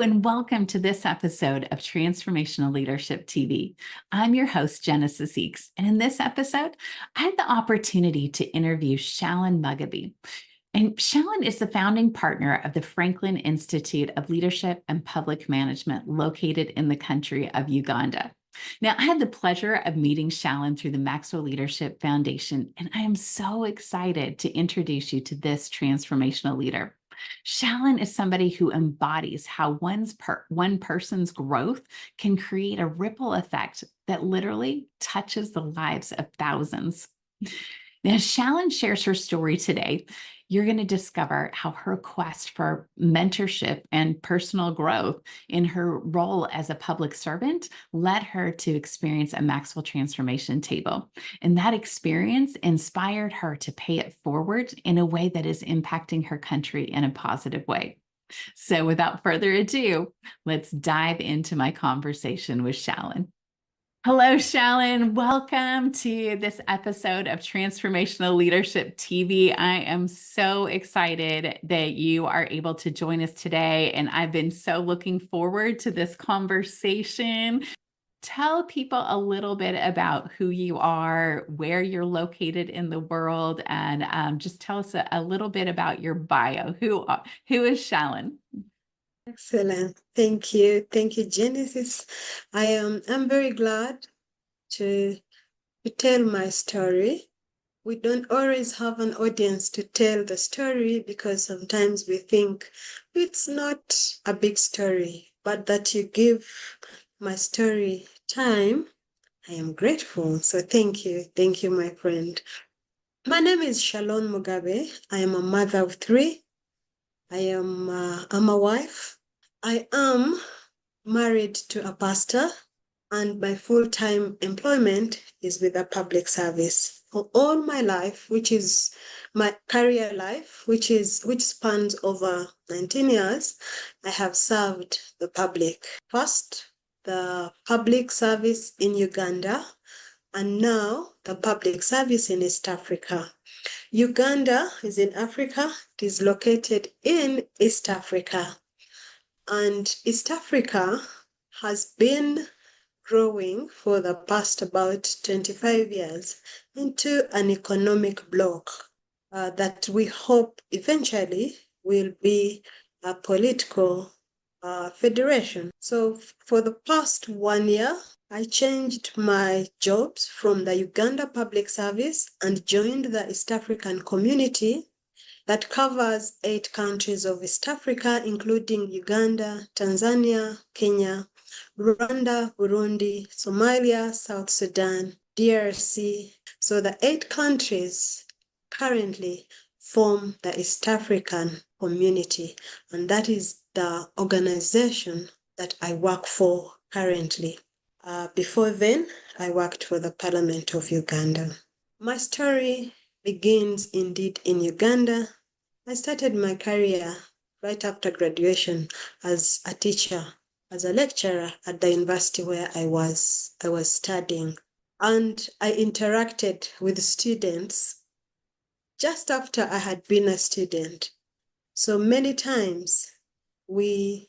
and welcome to this episode of Transformational Leadership TV. I'm your host, Genesis Eakes, and in this episode, I had the opportunity to interview Shallon Mugabe. And Shallon is the founding partner of the Franklin Institute of Leadership and Public Management located in the country of Uganda. Now, I had the pleasure of meeting Shallon through the Maxwell Leadership Foundation, and I am so excited to introduce you to this transformational leader. Shallon is somebody who embodies how one person's growth can create a ripple effect that literally touches the lives of thousands. Now, as Shallon shares her story today, you're going to discover how her quest for mentorship and personal growth in her role as a public servant led her to experience a Maxwell transformation table. And that experience inspired her to pay it forward in a way that is impacting her country in a positive way. So without further ado, let's dive into my conversation with Shallon. Hello, Shallon. Welcome to this episode of Transformational Leadership TV. I am so excited that you are able to join us today, and I've been so looking forward to this conversation. Tell people a little bit about who you are, where you're located in the world, and just tell us a little bit about your bio. Who is Shallon? Excellent. Thank you. Thank you, Genesis. I'm very glad to tell my story. We don't always have an audience to tell the story because sometimes we think it's not a big story, but that you give my story time, I am grateful. So thank you. Thank you, my friend. My name is Shallon Mugabe. I am a mother of three. I'm a wife. I am married to a pastor, and my full-time employment is with a public service. For all my life, which is my career life, which spans over 19 years, I have served the public. First, the public service in Uganda, and now the public service in East Africa. Uganda is in Africa. It is located in East Africa. And East Africa has been growing for the past about 25 years into an economic bloc that we hope eventually will be a political federation. So for the past 1 year, I changed my jobs from the Uganda Public Service and joined the East African community that covers 8 countries of East Africa, including Uganda, Tanzania, Kenya, Rwanda, Burundi, Somalia, South Sudan, DRC. So the 8 countries currently form the East African community, and that is the organization that I work for currently. Before then, I worked for the Parliament of Uganda. My story begins indeed in Uganda. I started my career right after graduation as a teacher, as a lecturer at the university where I was studying. And I interacted with students just after I had been a student. So many times we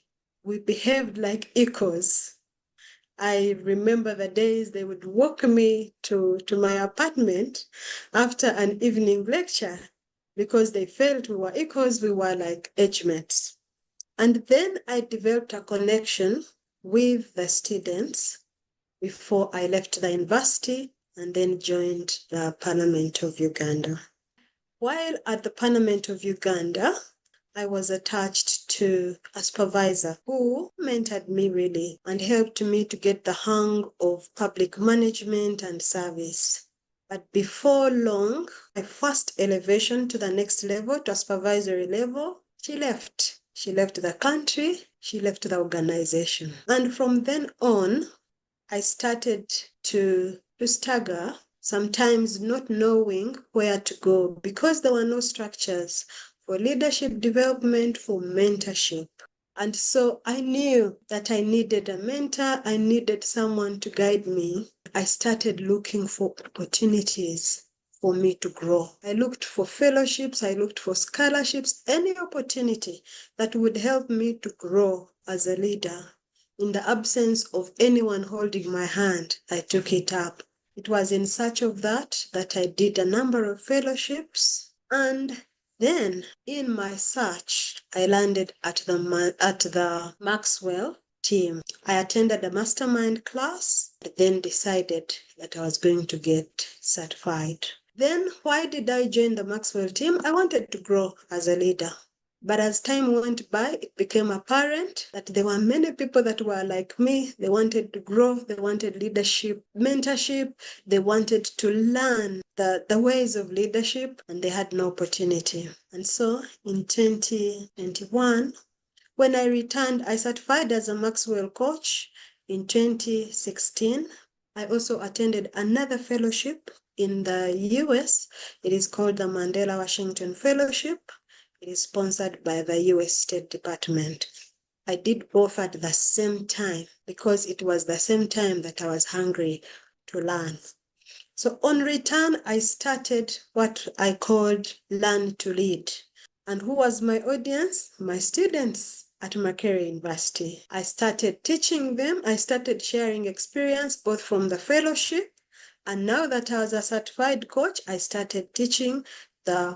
behaved like equals. I remember the days they would walk me to my apartment after an evening lecture because they felt we were equals, we were like age mates. And then I developed a connection with the students before I left the university and then joined the Parliament of Uganda. While at the Parliament of Uganda, I was attached to a supervisor who mentored me really and helped me to get the hang of public management and service. But before long, my first elevation to the next level, to a supervisory level, she left. She left the country, she left the organization. And from then on, I started to stagger, sometimes not knowing where to go because there were no structures for leadership development, for mentorship. And so I knew that I needed a mentor, I needed someone to guide me. I started looking for opportunities for me to grow. I looked for fellowships, I looked for scholarships, any opportunity that would help me to grow as a leader. In the absence of anyone holding my hand, I took it up. It was in search of that I did a number of fellowships. And then in my search, I landed at the Maxwell team. I attended a mastermind class, but then decided that I was going to get certified. Then why did I join the Maxwell team? I wanted to grow as a leader. But as time went by, it became apparent that there were many people that were like me. They wanted to grow, they wanted leadership, mentorship, they wanted to learn the ways of leadership, and they had no opportunity. And so in 2021, when I returned, I certified as a Maxwell coach in 2016. I also attended another fellowship in the US. It is called the Mandela Washington Fellowship. It is sponsored by the US State Department. I did both at the same time because it was the same time that I was hungry to learn. So on return, I started what I called Learn to Lead. And who was my audience? My students at Makerere University. I started teaching them. I started sharing experience both from the fellowship, and now that I was a certified coach, I started teaching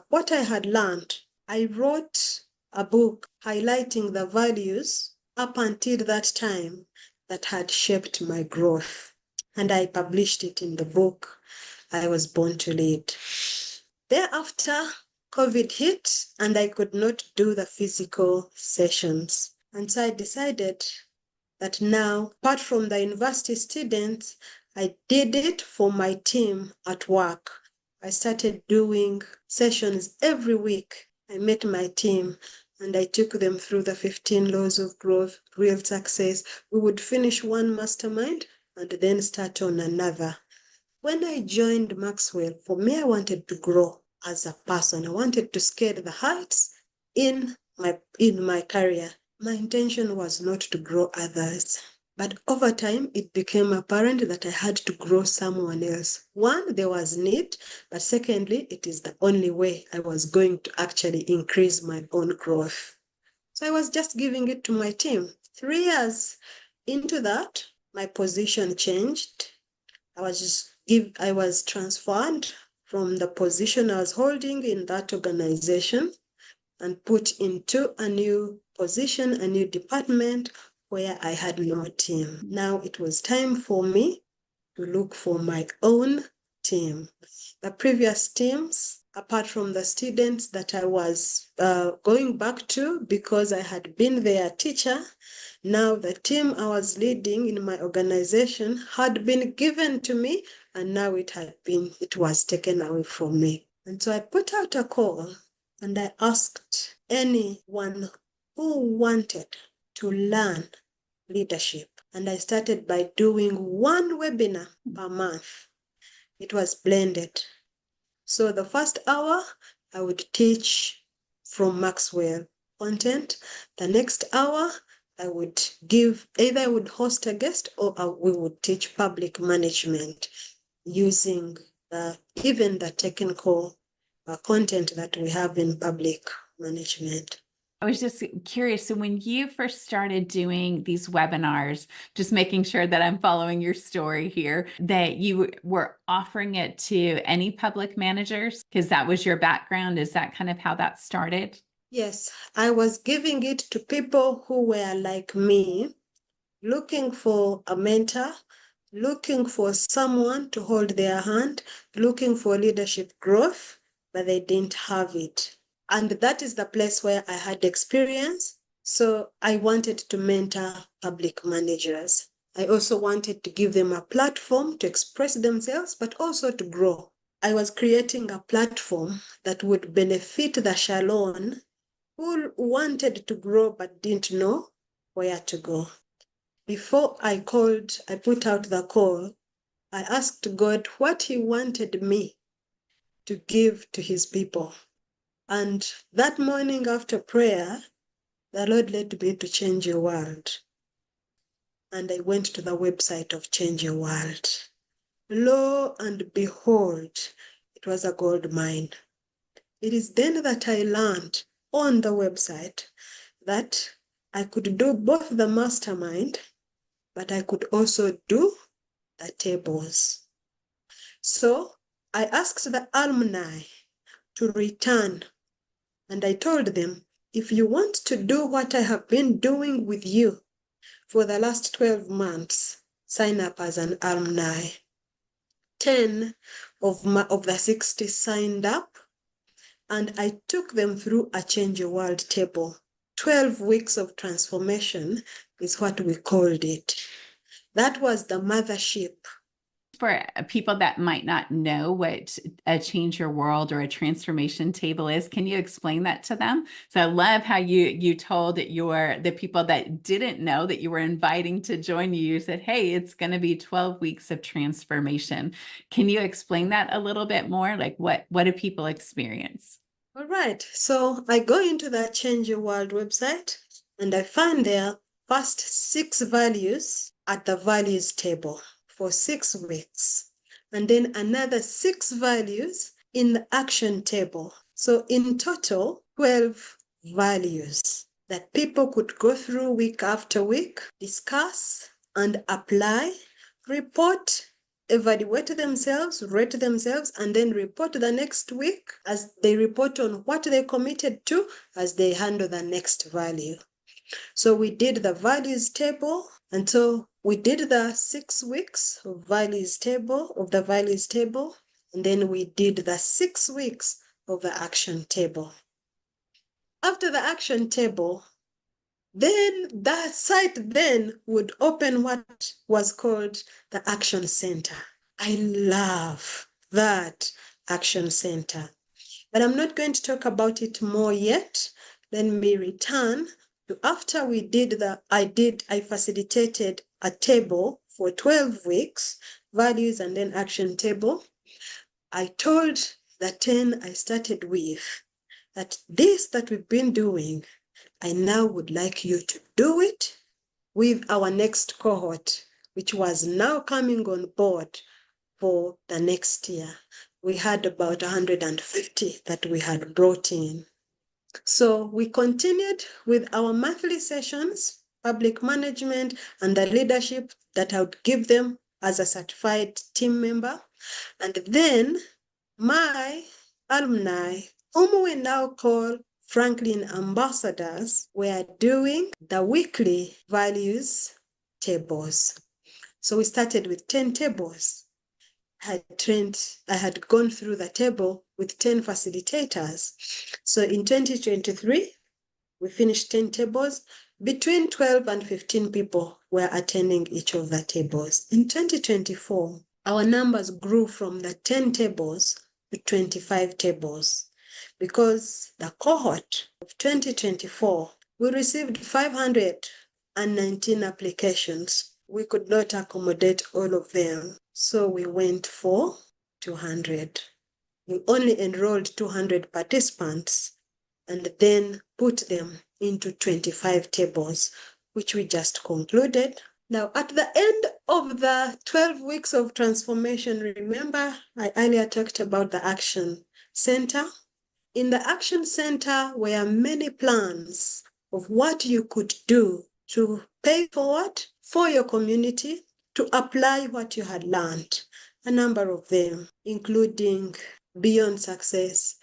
what I had learned. I wrote a book highlighting the values up until that time that had shaped my growth. And I published it in the book, I Was Born to Lead. Thereafter, COVID hit and I could not do the physical sessions. And so I decided that now, apart from the university students, I did it for my team at work. I started doing sessions every week. I met my team and I took them through the 15 laws of growth, real success. We would finish one mastermind and then start on another. When I joined Maxwell, for me, I wanted to grow as a person. I wanted to scale the heights in my career. My intention was not to grow others. But over time, it became apparent that I had to grow someone else. One, there was need, but secondly, it is the only way I was going to actually increase my own growth. So I was just giving it to my team. 3 years into that, my position changed. I was transferred from the position I was holding in that organization and put into a new position, a new department where I had no team. Now it was time for me to look for my own team. The previous teams, apart from the students that I was going back to because I had been their teacher, now the team I was leading in my organization had been given to me, and now it was taken away from me. And so I put out a call and I asked anyone who wanted to learn leadership. And I started by doing one webinar per month. It was blended. So the first hour, I would teach from Maxwell content. The next hour, I would host a guest or we would teach public management using even the technical content that we have in public management. I was just curious. So when you first started doing these webinars, just making sure that I'm following your story here, that you were offering it to any public managers because that was your background. Is that kind of how that started? Yes, I was giving it to people who were like me, looking for a mentor, looking for someone to hold their hand, looking for leadership growth, but they didn't have it. And that is the place where I had experience. So I wanted to mentor public managers. I also wanted to give them a platform to express themselves, but also to grow. I was creating a platform that would benefit the Shallon who wanted to grow but didn't know where to go. Before I put out the call, I asked God what He wanted me to give to His people. And that morning after prayer, the Lord led me to Change Your World. And I went to the website of Change Your World. Lo and behold, it was a gold mine. It is then that I learned on the website that I could do both the mastermind, but I could also do the tables. So I asked the alumni to return, and I told them, if you want to do what I have been doing with you for the last 12 months, sign up as an alumni. 10 of the 60 signed up, and I took them through a Change Your World table. 12 weeks of transformation is what we called it. That was the mothership. For people that might not know what a change your world or a transformation table is, can you explain that to them? So I love how you told the people that didn't know that you were inviting to join you. You said, hey, it's going to be 12 weeks of transformation. Can you explain that a little bit more? Like what do people experience? All right. So I go into the Change Your World website and I find their first 6 values at the values table for 6 weeks, and then another 6 values in the action table. So in total, 12 values that people could go through week after week, discuss and apply, report, evaluate themselves, rate themselves, and then report the next week as they report on what they committed to as they handle the next value. So we did the values table, and so we did the 6 weeks of the values table, and then we did the 6 weeks of the action table. After the action table, then that site then would open what was called the Action Center. I love that Action Center, but I'm not going to talk about it more yet. Let me return to after we did I facilitated a table for 12 weeks, values and then action table. I told the 10 I started with that this that we've been doing, I now would like you to do it with our next cohort, which was now coming on board for the next year. We had about 150 that we had brought in. So we continued with our monthly sessions, public management, and the leadership that I would give them as a certified team member. And then my alumni, whom we now call Franklin ambassadors, were doing the weekly values tables. So we started with 10 tables. I had gone through the table with 10 facilitators. So in 2023, we finished 10 tables. Between 12 and 15 people were attending each of the tables. In 2024, our numbers grew from the 10 tables to 25 tables because the cohort of 2024, we received 519 applications. We could not accommodate all of them, so we went for 200. We only enrolled 200 participants and then put them into 25 tables, which we just concluded. Now, at the end of the 12 weeks of transformation, remember I earlier talked about the Action Center? In the Action Center were many plans of what you could do to pay forward for your community, to apply what you had learned. A number of them, including Beyond Success,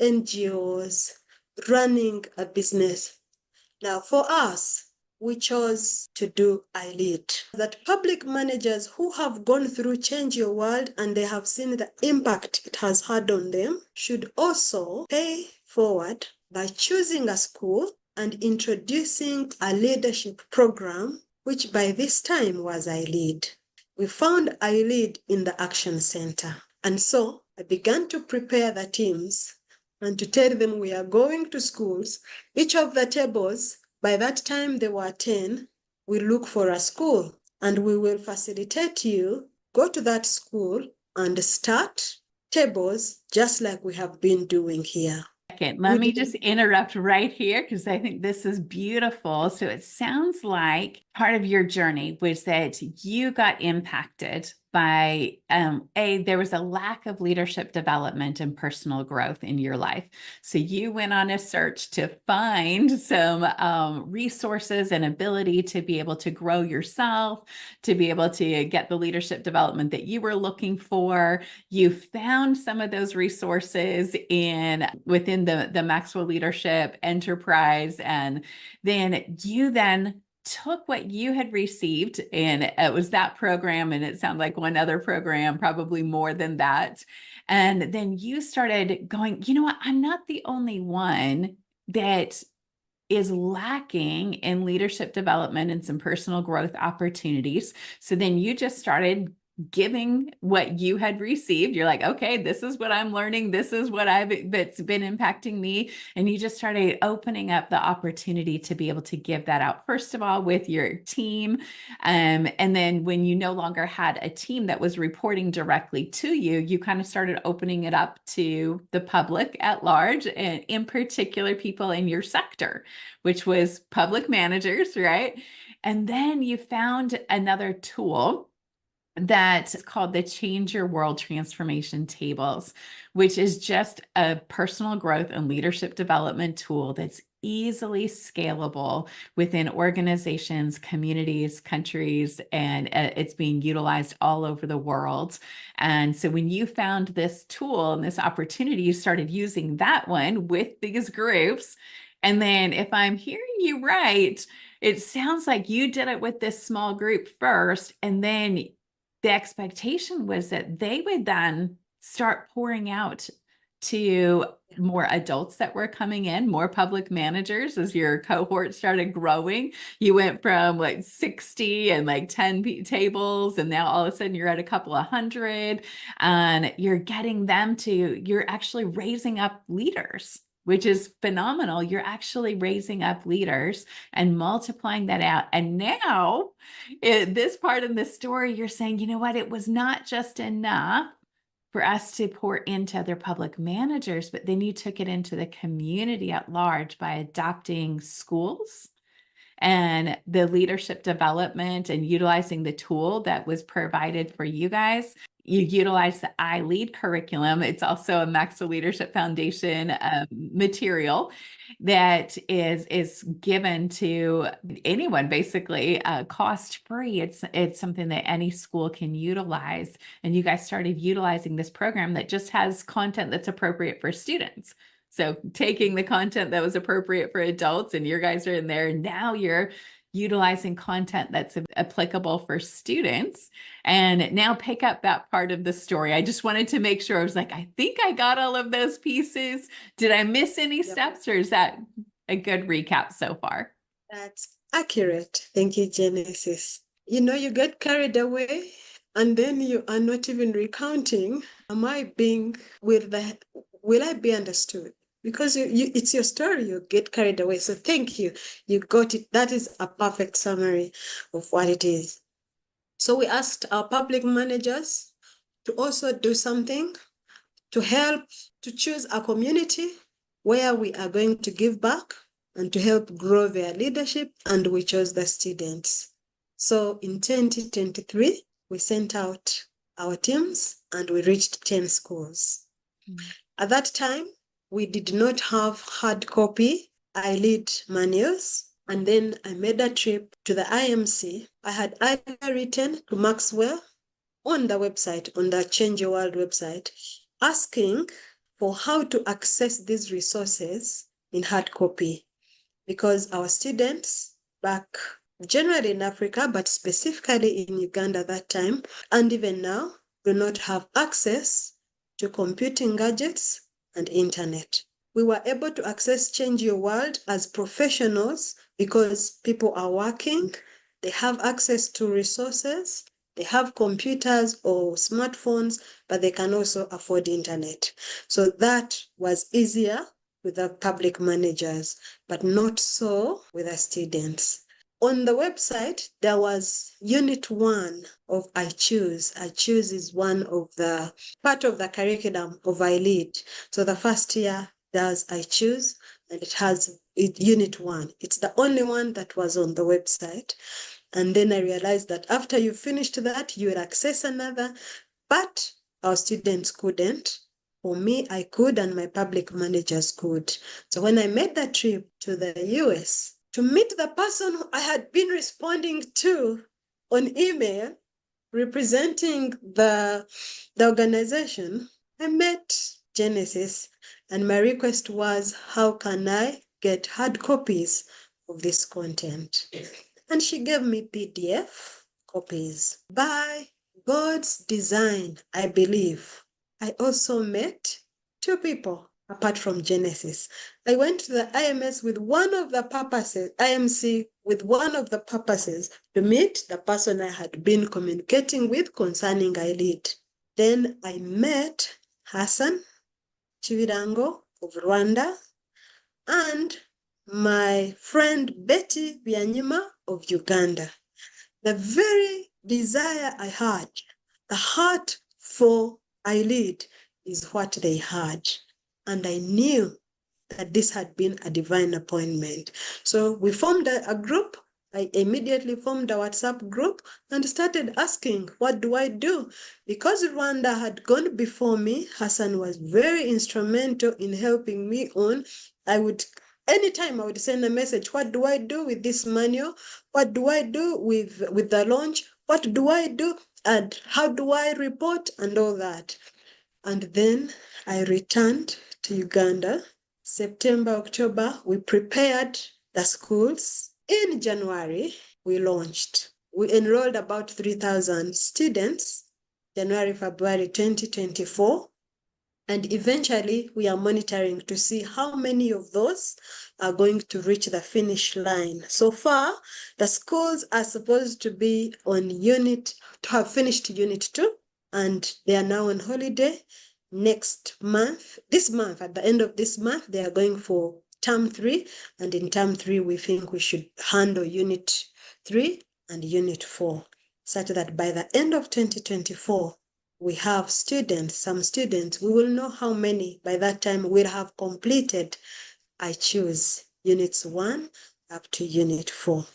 NGOs, running a business. Now, for us, we chose to do I Lead. That public managers who have gone through Change Your World and they have seen the impact it has had on them should also pay forward by choosing a school and introducing a leadership program, which by this time was I Lead. We found I Lead in the Action Center. And so I began to prepare the teams and to tell them we are going to schools. Each of the tables, by that time there were 10, we look for a school and we will facilitate you, go to that school and start tables just like we have been doing here. Okay, let me just interrupt right here because I think this is beautiful. So it sounds like part of your journey was that you got impacted by there was a lack of leadership development and personal growth in your life. So you went on a search to find some resources and ability to be able to grow yourself, to be able to get the leadership development that you were looking for. You found some of those resources within the Maxwell Leadership Enterprise, and then you took what you had received, and it was that program, and it sounded like one other program, probably more than that. And then you started going, you know what, I'm not the only one that is lacking in leadership development and some personal growth opportunities. So then you just started giving what you had received. You're like, okay, this is what I'm learning. This is that's been impacting me. And you just started opening up the opportunity to be able to give that out, first of all, with your team. And then when you no longer had a team that was reporting directly to you, you kind of started opening it up to the public at large, and in particular, people in your sector, which was public managers, right? And then you found another tool that's called the Change Your World Transformation Tables, which is just a personal growth and leadership development tool that's easily scalable within organizations, communities, countries, and it's being utilized all over the world. And so when you found this tool and this opportunity, you started using that one with these groups. And then, if I'm hearing you right, it sounds like you did it with this small group first, and then the expectation was that they would then start pouring out to more adults that were coming in, more public managers. As your cohort started growing, you went from like 60 and like 10 tables, and now all of a sudden you're at a couple of hundred, and you're actually raising up leaders, which is phenomenal. You're actually raising up leaders and multiplying that out. And now, this part in the story, you're saying, you know what, it was not just enough for us to pour into other public managers, but then you took it into the community at large by adopting schools and the leadership development and utilizing the tool that was provided for you guys. You utilize the iLead curriculum. It's also a Maxwell Leadership Foundation material that is given to anyone, basically cost free. It's something that any school can utilize. And you guys started utilizing this program that just has content that's appropriate for students. So taking the content that was appropriate for adults, and your guys are in there. Now you're utilizing content that's applicable for students. And now pick up that part of the story. I just wanted to make sure. I was like, I think I got all of those pieces. Did I miss any steps, or is that a good recap so far? That's accurate. Thank you, Genesis. You get carried away, and then you are not even recounting. Will I be understood? Because it's your story, you get carried away. So thank you. You got it. That is a perfect summary of what it is. So we asked our public managers to also do something to help to choose a community where we are going to give back and to help grow their leadership, and we chose the students. So in 2023, we sent out our teams and we reached 10 schools. At that time, we did not have hard copy iLead manuals. And then I made a trip to the IMC. I had either written to Maxwell on the website, on the Change Your World website, asking for how to access these resources in hard copy, because our students back generally in Africa, but specifically in Uganda at that time, and even now, do not have access to computing gadgets and internet. We were able to access Change Your World as professionals because people are working, they have access to resources, they have computers or smartphones, but they can also afford internet. So that was easier with the public managers, but not so with the students. On the website, there was Unit 1 of I Choose. I Choose is one of the part of the curriculum of iLead. So the first year does I Choose, and it has Unit 1. It's the only one that was on the website. And then I realized that after you finished that, you would access another, but our students couldn't. For me, I could, and my public managers could. So when I made that trip to the US to meet the person who I had been responding to on email, representing the organization, I met Genesis, and my request was, how can I get hard copies of this content? And she gave me PDF copies. By God's design, I believe, I also met two people apart from Genesis. I went to the IMC with one of the purposes to meet the person I had been communicating with concerning iLead. Then I met Hassan Chivirango of Rwanda and my friend Betty Byanyima of Uganda. The very desire I had, the heart for iLead, is what they had. And I knew that this had been a divine appointment. So we formed a group. I immediately formed a WhatsApp group and started asking, what do I do? Because Rwanda had gone before me, Hassan was very instrumental in helping me on. Anytime I would send a message, what do I do with this manual? What do I do with the launch? What do I do? And how do I report? And all that. And then I returned to Uganda. September, October, we prepared the schools. In January, we launched. We enrolled about 3,000 students, January, February 2024. And eventually, we are monitoring to see how many of those are going to reach the finish line. So far, the schools are supposed to be to have finished Unit 2, and they are now on holiday. This month, at the end of this month, they are going for Term 3, and in Term 3, we think we should handle Unit 3 and Unit 4, such that by the end of 2024, we have some students, we will know how many by that time we'll have completed, I choose Units 1 up to Unit 4.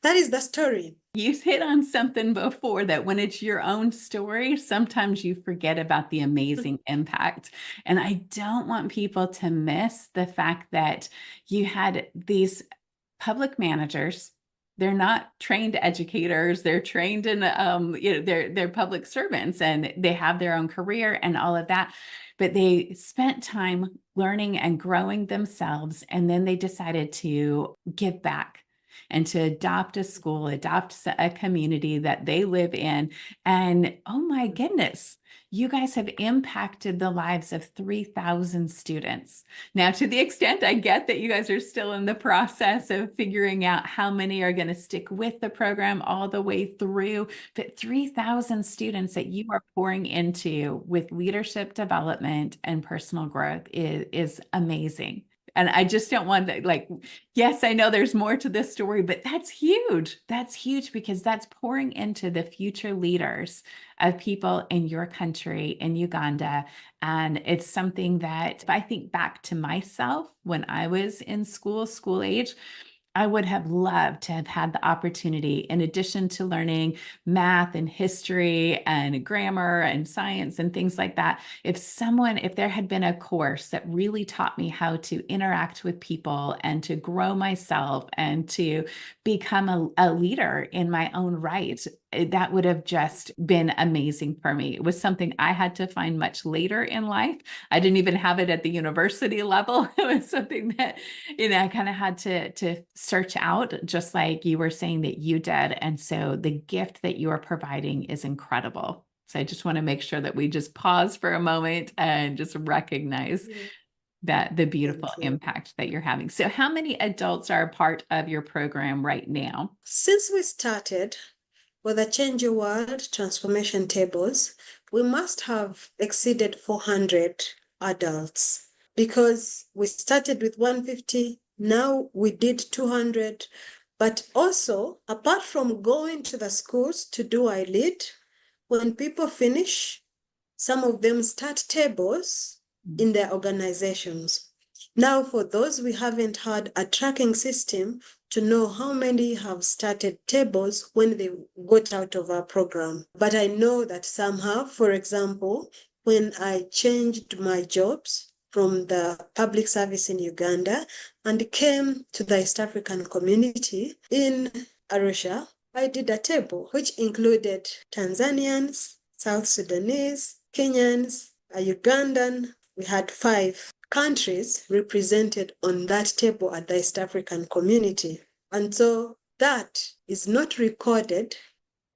That is the story. You hit on something before, that when it's your own story, sometimes you forget about the amazing impact. And I don't want people to miss the fact that you had these public managers. They're not trained educators. They're trained in, they're public servants, and they have their own career and all of that. But they spent time learning and growing themselves. And then they decided to give back and to adopt a school, adopt a community that they live in. And oh my goodness, you guys have impacted the lives of 3,000 students. Now, to the extent I get that you guys are still in the process of figuring out how many are going to stick with the program all the way through, but 3,000 students that you are pouring into with leadership development and personal growth is amazing. And I just don't want to, yes, I know there's more to this story, but that's huge. That's huge, because that's pouring into the future leaders of people in your country, in Uganda. And it's something that, if I think back to myself when I was in school age, I would have loved to have had the opportunity, in addition to learning math and history and grammar and science and things like that, if there had been a course that really taught me how to interact with people and to grow myself and to become a leader in my own right, that would have just been amazing for me. It was something I had to find much later in life. I didn't even have it at the university level. It was something that, I kind of had to search out, just like you were saying that you did. And so the gift that you are providing is incredible. So I just want to make sure that we just pause for a moment and just recognize that the beautiful impact that you're having. So how many adults are a part of your program right now? Since we started with the Change Your World transformation tables, we must have exceeded 400 adults, because we started with 150, now we did 200. But also, apart from going to the schools to do iLead, when people finish, some of them start tables in their organizations. Now, for those we haven't had a tracking system to know how many have started tables when they got out of our program. But I know that some have. For example, when I changed my jobs from the public service in Uganda and came to the East African community in Arusha, I did a table which included Tanzanians, South Sudanese, Kenyans, a Ugandan. We had 5 countries represented on that table at the East African community. And so that is not recorded,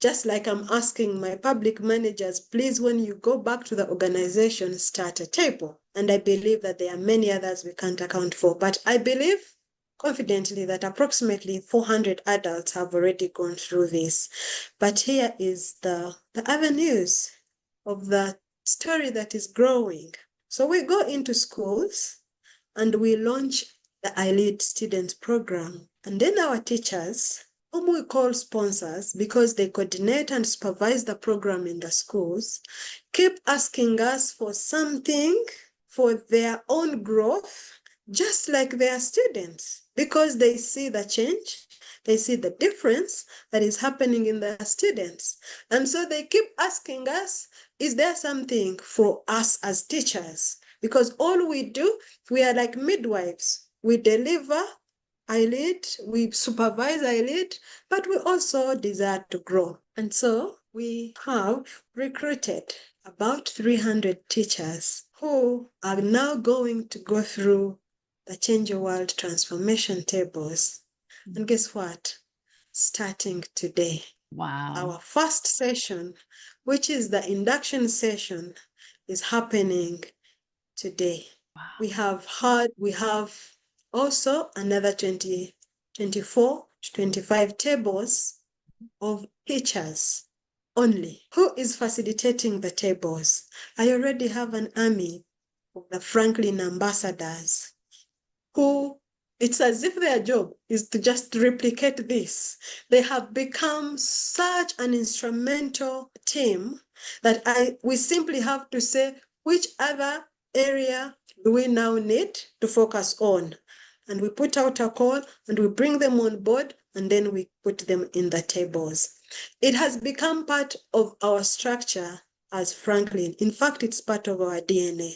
just like I'm asking my public managers, please, when you go back to the organization, start a table. And I believe that there are many others we can't account for. But I believe confidently that approximately 400 adults have already gone through this. But here is the avenues of the story that is growing. So we go into schools and we launch the iLead Student Program. And then our teachers, whom we call sponsors because they coordinate and supervise the program in the schools, keep asking us for something for their own growth, just like their students, because they see the change, they see the difference that is happening in the students. And so they keep asking us, is there something for us as teachers? Because all we do, we are like midwives. We deliver iLead, we supervise iLead, but we also desire to grow. And so we have recruited about 300 teachers who are now going to go through the Change Your World transformation tables. And guess what? Starting today. Wow. Our first session, which is the induction session, is happening today. Wow. We have also another 24 to 25 tables of teachers only. Who is facilitating the tables? I already have an army of the Franklin ambassadors who, it's as if their job is to just replicate this. They have become such an instrumental team that we simply have to say, which other area do we now need to focus on? And we put out a call and we bring them on board and then we put them in the tables. It has become part of our structure as Franklin. In fact, it's part of our DNA.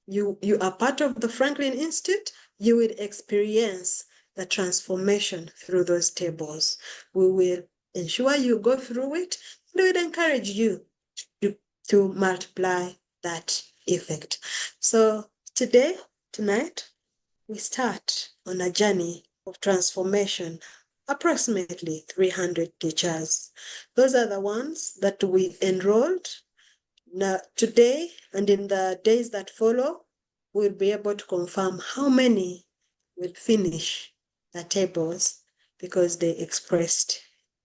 You are part of the Franklin Institute, you will experience the transformation through those tables. We will ensure you go through it, and we will encourage you to multiply that effect. So tonight, we start on a journey of transformation, approximately 300 teachers. Those are the ones that we enrolled. Now, today and in the days that follow, we'll be able to confirm how many will finish the tables because they expressed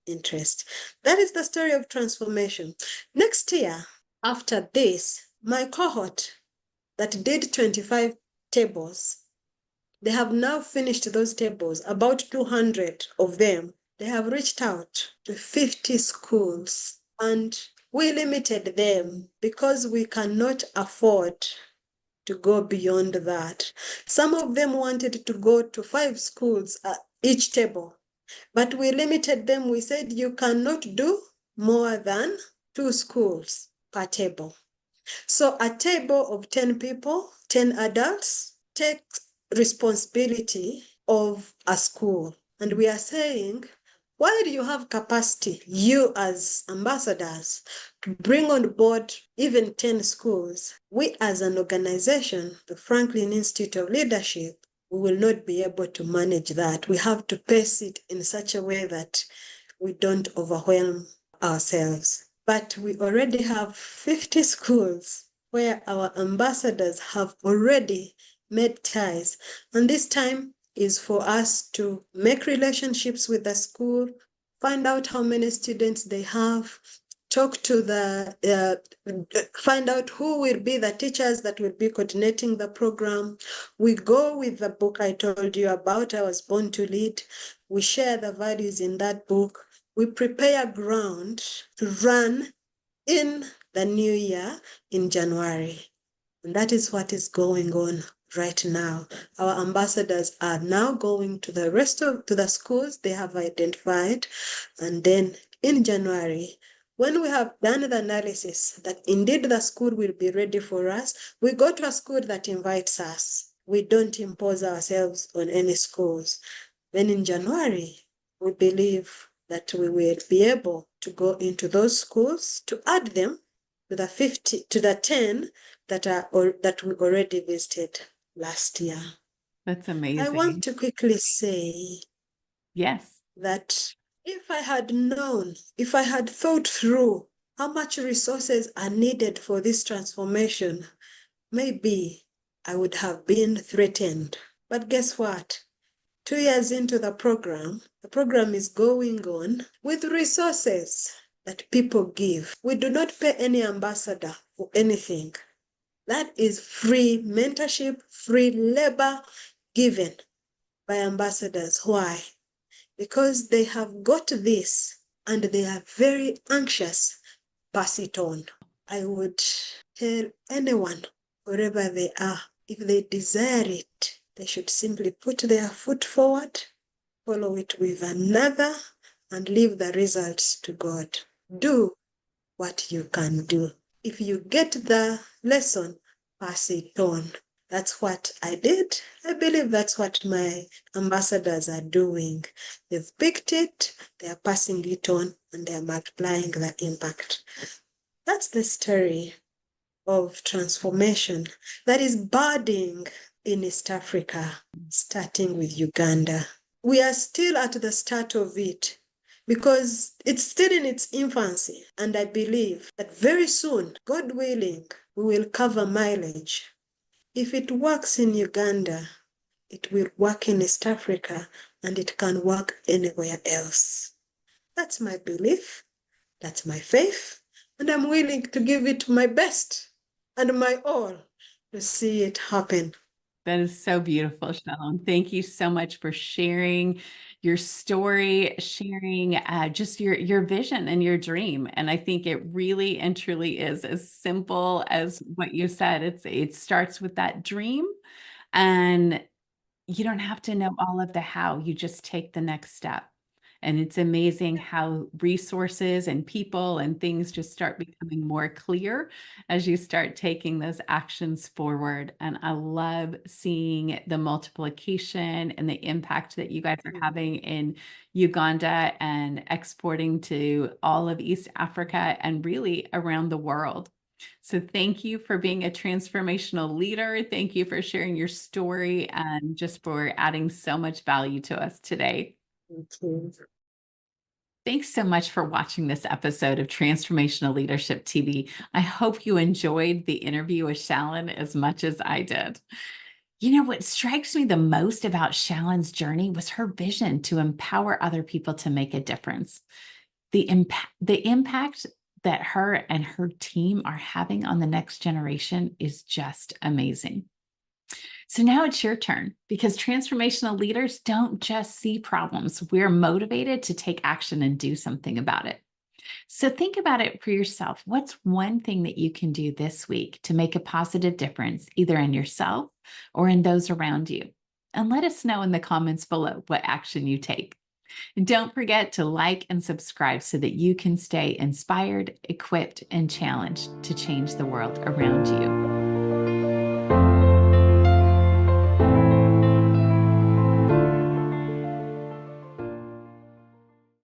interest. That is the story of transformation. Next year, after this, my cohort that did 25 tables, they have now finished those tables, about 200 of them. They have reached out to 50 schools, and we limited them because we cannot afford to go beyond that. Some of them wanted to go to 5 schools at each table, but we limited them. We said you cannot do more than 2 schools per table. So a table of 10 people, 10 adults, takes responsibility of a school. And we are saying, why do you have capacity, you as ambassadors, to bring on board even 10 schools? We as an organization, the Franklin Institute of Leadership, we will not be able to manage that. We have to pace it in such a way that we don't overwhelm ourselves. But we already have 50 schools where our ambassadors have already made ties. And this time is for us to make relationships with the school, find out how many students they have, talk to find out who will be the teachers that will be coordinating the program. We go with the book I told you about, I Was Born to Lead. We share the values in that book. We prepare ground to run in the new year in January. And that is what is going on right now. Our ambassadors are now going to the schools they have identified, and then in January, when we have done the analysis that indeed the school will be ready for us, we go to a school that invites us. We don't impose ourselves on any schools. Then in January, we believe that we will be able to go into those schools to add them to the 10 that we already visited last year. That's I want amazing. to quickly say Yes. that if I had thought through how much resources are needed for this transformation, maybe I would have been threatened. But guess what? 2 years into the program is going on with resources that people give. We do not pay any ambassador for anything. That is free mentorship, free labor given by ambassadors. Why? Because they have got this and they are very anxious to pass it on. I would tell anyone, wherever they are, if they desire it, they should simply put their foot forward, follow it with another, and leave the results to God. Do what you can do. If you get the lesson, pass it on. That's what I did. I believe that's what my ambassadors are doing. They've picked it, they are passing it on, and they are multiplying the impact. That's the story of transformation that is budding in East Africa, starting with Uganda. We are still at the start of it because it's still in its infancy. And I believe that very soon, God willing, we will cover mileage. If it works in Uganda, it will work in East Africa, and it can work anywhere else. That's my belief. That's my faith. And I'm willing to give it my best and my all to see it happen. That is so beautiful, Shallon. Thank you so much for sharing your story, sharing just your vision and your dream. And I think it really and truly is as simple as what you said. It starts with that dream, and you don't have to know all of the how. You just take the next step. And it's amazing how resources and people and things just start becoming more clear as you start taking those actions forward. And I love seeing the multiplication and the impact that you guys are having in Uganda and exporting to all of East Africa and really around the world. So thank you for being a transformational leader. Thank you for sharing your story and just for adding so much value to us today. Thank you. Thanks so much for watching this episode of Transformational Leadership TV. I hope you enjoyed the interview with Shallon as much as I did. You know, what strikes me the most about Shallon's journey was her vision to empower other people to make a difference. The impact that her and her team are having on the next generation is just amazing. So now it's your turn, because transformational leaders don't just see problems. We're motivated to take action and do something about it. So think about it for yourself. What's one thing that you can do this week to make a positive difference, either in yourself or in those around you? And let us know in the comments below what action you take. And don't forget to like and subscribe so that you can stay inspired, equipped, and challenged to change the world around you.